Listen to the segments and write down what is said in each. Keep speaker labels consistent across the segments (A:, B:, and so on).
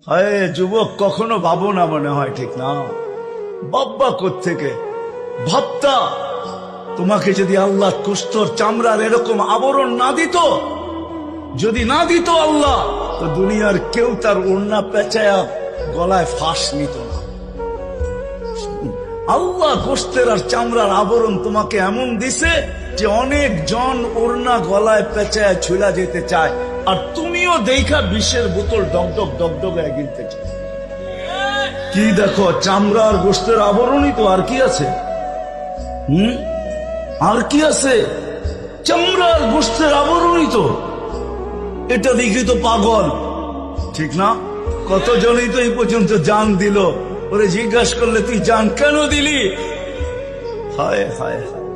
A: হায় যুবক, কখনো ভাবো না মনে হয়, ঠিক না? বাব্বা কোত্থেকে ভাবতা তোমাকে যদি আল্লাহ কুস্তর চামড়ার এরকম আবরণ না দিত, যদি না দিত আল্লাহ, তো দুনিয়ার কেউ তার ওড়না পেঁচায়া গলায় ফাঁস নিত না। আল্লাহ গোস্তের আর চামড়ার আবরণ তোমাকে এমন দিছে যে অনেক জন ওড়না গলায় পেঁচায় ছুলা যেতে চায়, আর তুমিও দেখা বিষের বোতল ডগডগ ডগডগে গিলতে চাও। কি দেখো, চামড়া আর গোস্তের আবরণই তো, আর কি আছে? আর কি আছে? চামড়া আর গোস্তের আবরণই তো। এটা দেখি তো পাগল, ঠিক না? কতজনই তো এই পর্যন্ত জান দিল, ওরে জিজ্ঞাসা করলে তুই জান কেন দিলি? হায় হায় হায়,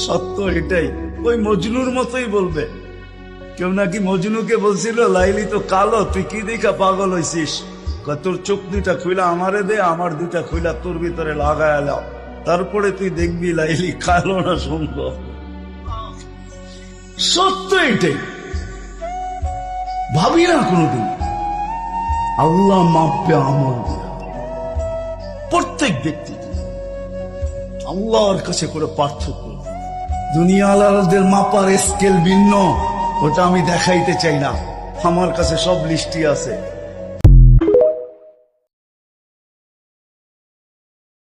A: সত্য এটাই। ওই মজনুর মতোই বলবে। কেউ নাকি মজনুকে বলছিল, লাইলি তো কালো, তুই কি দেখা পাগল হইছিস? তোর চোখ দুইটা খুইলা আমারে দে, আমার দুইটা খুইলা তোর ভিতরে লাগায় লাও, তারপরে তুই দেখবি লাইলি কালো না সুন্দর। সত্য এটাই। ভাবি না কোনদিন আল্লাহ মাপবে আমল দিয়া। প্রত্যেক ব্যক্তি আল্লাহর কাছে করে পার্থক্য। দুনিয়া আলাদের মাপার স্কেল ভিন্ন, ওটা আমি দেখাইতে চাই না। আমার কাছে সব লিস্টই আছে।